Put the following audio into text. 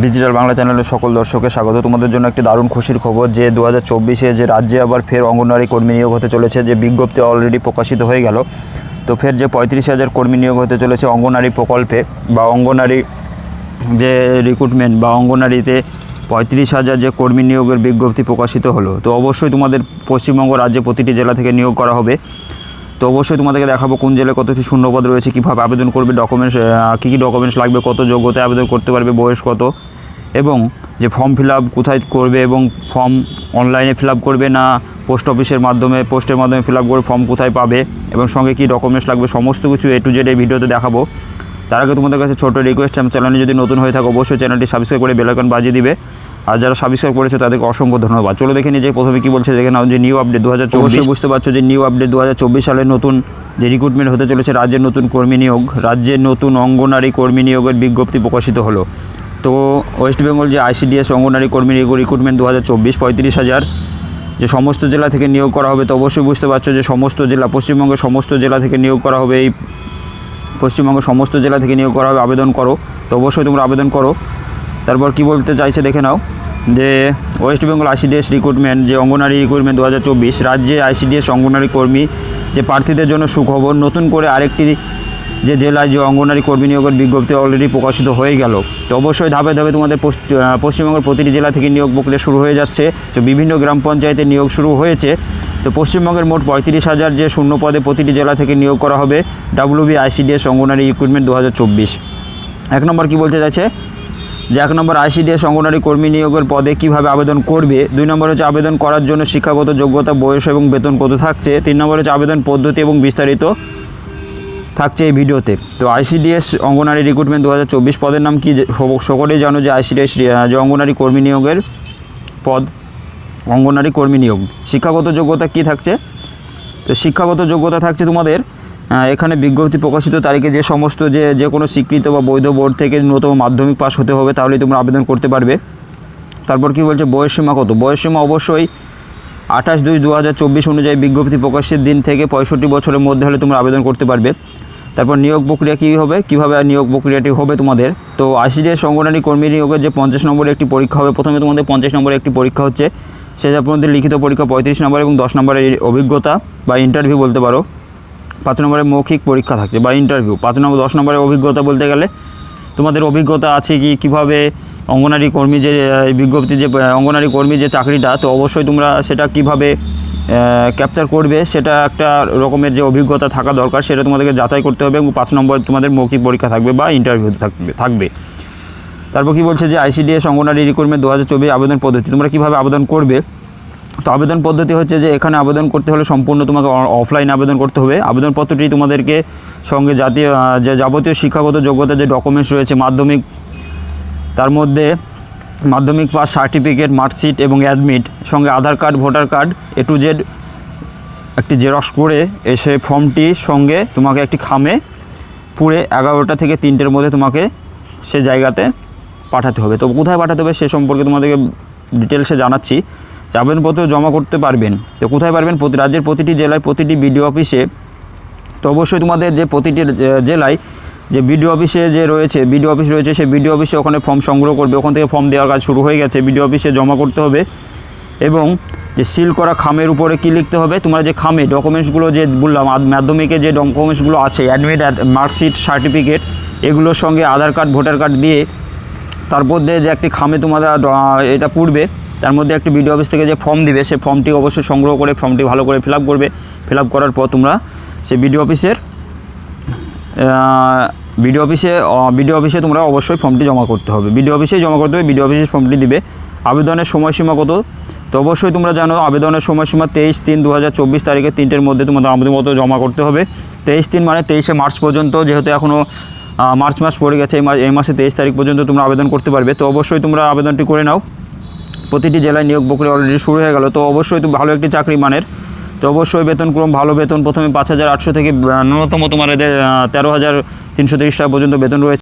Digital Bangla চ্যানেলের সকল দর্শককে স্বাগত। তোমাদের জন্য একটি দারুণ খুশির খবর যে 2024-এ যে রাজ্যে আবার ফের অঙ্গনওয়াড়ি কর্মী নিয়োগ হতে চলেছে, যে বিজ্ঞপ্তি অলরেডি প্রকাশিত হয়ে গেল। তো ফের যে 35,000 কর্মী নিয়োগ হতে চলেছে অঙ্গনওয়াড়ি প্রকল্পে বা অঙ্গনওয়াড়ি যে রিক্রুটমেন্ট বা অঙ্গনওয়াড়িতে 35,000 যে কর্মী নিয়োগের বিজ্ঞপ্তি প্রকাশিত হলো। তো অবশ্যই তোমাদের পশ্চিমবঙ্গ রাজ্যে প্রতিটি জেলা থেকে নিয়োগ করা হবে। তো অবশ্যই তোমাদেরকে দেখাবো কোন জেলায় কতটি শূন্যপদ রয়েছে, কীভাবে আবেদন করবে, ডকুমেন্টস কী ডকুমেন্টস লাগবে, কত যোগ্যতায় আবেদন করতে পারবে, বয়স কত, এবং যে ফর্ম ফিল আপ কোথায় করবে এবং ফর্ম অনলাইনে ফিল আপ করবে না পোস্টের মাধ্যমে ফিল আপ করে ফর্ম কোথায় পাবে এবং সঙ্গে কী ডকুমেন্টস লাগবে, সমস্ত কিছু A to Z এই ভিডিওতে দেখাবো। তার আগে তোমাদের কাছে ছোটো রিকোয়েস্ট, আমার চ্যানেলে যদি নতুন হয়ে থাকো অবশ্যই চ্যানেলটি সাবস্ক্রাইব করে বেল আইকন বাজিয়ে দিবে। আর যারা সাবস্ক্রাইব করেছে তাদেরকে অসংখ্য ধন্যবাদ। চলো দেখে নিই যে প্রথমে কী বলছে, দেখে নাও যে নিউ আপডেট 2024। বুঝতে পারছো যে নিউ আপডেট 2024 সালের নতুন যে রিক্রুটমেন্ট হতে চলেছে, রাজ্যের নতুন কর্মী নিয়োগ, রাজ্যের নতুন অঙ্গনওয়াড়ি কর্মী নিয়োগের বিজ্ঞপ্তি প্রকাশিত হলো। তো ওয়েস্ট বেঙ্গল যে ICDS অঙ্গনওয়াড়ি কর্মী নিয়োগ রিক্রুটমেন্ট 2024 35,000 যে সমস্ত জেলা থেকে নিয়োগ করা হবে। তো অবশ্যই বুঝতে পারছো যে সমস্ত জেলা, পশ্চিমবঙ্গের সমস্ত জেলা থেকে নিয়োগ করা হবে। এই পশ্চিমবঙ্গের সমস্ত জেলা থেকে নিয়োগ করা হবে, আবেদন করো। তো অবশ্যই তোমরা আবেদন করো। তারপর কি বলতে চাইছে দেখে নাও যে ওয়েস্ট বেঙ্গল ICDS রিক্রুটমেন্ট যে অঙ্গনওয়াড়ি রিক্রুটমেন্ট 2024 রাজ্যে ICDS অঙ্গনওয়াড়ি কর্মী যে প্রার্থীদের জন্য সুখবর, নতুন করে আরেকটি যে জেলায় যে অঙ্গনওয়াড়ি কর্মী নিয়োগের বিজ্ঞপ্তি অলরেডি প্রকাশিত হয়ে গেল। তো অবশ্যই ধাপে ধাপে তোমাদের পশ্চিমবঙ্গের প্রতিটি জেলা থেকে নিয়োগ প্রক্রিয়া শুরু হয়ে যাচ্ছে। তো বিভিন্ন গ্রাম পঞ্চায়েতে নিয়োগ শুরু হয়েছে। তো পশ্চিমবঙ্গের মোট 35,000 যে শূন্য পদে প্রতিটি জেলা থেকে নিয়োগ করা হবে WB ICDS অঙ্গনওয়াড়ি রিক্রুটমেন্ট 2024। এক নম্বর কী বলতে চাইছে যে এক নম্বর ICDS অঙ্গনওয়াড়ি কর্মী নিয়োগের পদে কীভাবে আবেদন করবে। 2 নম্বর হচ্ছে আবেদন করার জন্য শিক্ষাগত যোগ্যতা, বয়স এবং বেতন কত থাকছে। 3 নম্বর হচ্ছে আবেদন পদ্ধতি এবং বিস্তারিত থাকছে এই ভিডিওতে। তো ICDS অঙ্গনওয়াড়ি রিক্রুটমেন্ট 2024 পদের নাম কি সকলেই জানো যে ICDS যে অঙ্গনওয়াড়ি কর্মী নিয়োগের পদ অঙ্গনওয়াড়ি কর্মী নিয়োগ। শিক্ষাগত যোগ্যতা কি থাকছে, তো শিক্ষাগত যোগ্যতা থাকছে তোমাদের এখানে বিজ্ঞপ্তি প্রকাশিত তারিখে যে সমস্ত যে কোনো স্বীকৃত বা বৈধ বোর্ড থেকে ন্যূনতম মাধ্যমিক পাস হতে হবে, তাহলেই তোমরা আবেদন করতে পারবে। তারপর কি বলছে বয়সসীমা কত, বয়সসীমা অবশ্যই 28/2/2024 অনুযায়ী বিজ্ঞপ্তি প্রকাশের দিন থেকে 65 বছরের মধ্যে হলে তোমরা আবেদন করতে পারবে। তারপর নিয়োগ প্রক্রিয়া কী হবে, কীভাবে নিয়োগ প্রক্রিয়াটি হবে তোমাদের। তো ICDS অঙ্গনওয়াড়ি কর্মী নিয়োগের যে 50 নম্বরের একটি পরীক্ষা হবে। প্রথমে তোমাদের 50 নম্বরের একটি পরীক্ষা হচ্ছে, সেটা আপনাদের লিখিত পরীক্ষা 35 নম্বর এবং 10 নম্বরের অভিজ্ঞতা বা ইন্টারভিউ বলতে পারো। 5 নম্বরের মৌখিক পরীক্ষা থাকছে বা ইন্টারভিউ। 10 নম্বরের অভিজ্ঞতা বলতে গেলে তোমাদের অভিজ্ঞতা আছে কীভাবে অঙ্গনওয়াড়ি কর্মী যে বিজ্ঞপ্তি যে অঙ্গনওয়াড়ি কর্মী যে চাকরিটা, তো অবশ্যই তোমরা সেটা কিভাবে ক্যাপচার করবে, সেটা একটা রকমের যে অভিজ্ঞতা থাকা দরকার, সেটা তোমাদেরকে যাচাই করতে হবে। এবং 5 নম্বর তোমাদের মৌখিক পরীক্ষা থাকবে বা ইন্টারভিউ থাকবে। তারপর কি বলছে যে ICDS অঙ্গনওয়াড়ি রিক্রুটমেন্ট 2024 আবেদন পদ্ধতি, তোমরা কীভাবে আবেদন করবে। তো আবেদন পদ্ধতি হচ্ছে যে এখানে আবেদন করতে হলে সম্পূর্ণ তোমাকে অফলাইনে আবেদন করতে হবে। আবেদনপত্রটি তোমাদেরকে সঙ্গে যে যাবতীয় শিক্ষাগত যোগ্যতা যে ডকুমেন্টস রয়েছে, মাধ্যমিক, তার মধ্যে মাধ্যমিক পাস সার্টিফিকেট, মার্কশিট এবং অ্যাডমিট, সঙ্গে Aadhaar card, voter card A to Z একটি জেরক্স করে এসে ফর্মটি সঙ্গে তোমাকে একটি খামে পুড়ে 11টা থেকে 3টের মধ্যে তোমাকে সে জায়গাতে পাঠাতে হবে। তো কোথায় পাঠাতে হবে সে সম্পর্কে তোমাদেরকে ডিটেলসে জানাচ্ছি। যে আবেদনপত্র জমা করতে পারবেন, তো কোথায় পারবেন, রাজ্যের প্রতিটি জেলায় প্রতিটি BDO অফিসে। তো অবশ্যই তোমাদের যে প্রতিটি জেলায় যে BDO অফিসে যে রয়েছে, BDO অফিস রয়েছে, সেই BDO অফিসে ওখানে ফর্ম সংগ্রহ করবে। ওখান থেকে ফর্ম দেওয়ার কাজ শুরু হয়ে গেছে, BDO অফিসে জমা করতে হবে। এবং যে সিল করা খামের উপরে কি লিখতে হবে, তোমরা যে খামে ডকুমেন্টসগুলো যে বললাম, মাধ্যমিকে যে ডকুমেন্টসগুলো আছে, অ্যাডমিট, মার্কশিট, সার্টিফিকেট, এগুলোর সঙ্গে আধার কার্ড, ভোটার কার্ড দিয়ে তারপর দিয়ে যে একটি খামে তোমাদের এটা পুড়বে, তার মধ্যে একটি BDO অফিস থেকে যে ফর্ম দিবে, সেই ফর্মটি অবশ্যই সংগ্রহ করে ফর্মটি ভালো করে ফিল আপ করবে। ফিল আপ করার পর তোমরা সেই BDO অফিসে তোমরা অবশ্যই ফর্মটি জমা করতে হবে। BDO অফিসেই জমা করতে হবে, BDO অফিসে ফর্মটি দিবে। আবেদনের সময়সীমা কত, তো অবশ্যই তোমরা জানো আবেদনের সময়সীমা 23/3/2024 তারিখে 3টের মধ্যে তোমাদের আবেদনপত্র জমা করতে হবে। 23/3 মানে 23শে মার্চ পর্যন্ত, যেহেতু এখনও মার্চ মাস পড়ে গেছে, এই মাসে 23 তারিখ পর্যন্ত তোমরা আবেদন করতে পারবে। তো অবশ্যই তোমরা আবেদনটি করে নাও। প্রতিটি জেলায় নিয়োগ প্রক্রিয়া অলরেডি শুরু হয়ে গেল। তো অবশ্যই ভালো একটি চাকরি মানের। তো অবশ্যই বেতনক্রম ভালো, বেতন প্রথমে 5,800 থেকে ন্যূনতম তোমার 13,330 টাকা পর্যন্ত বেতন রয়েছে।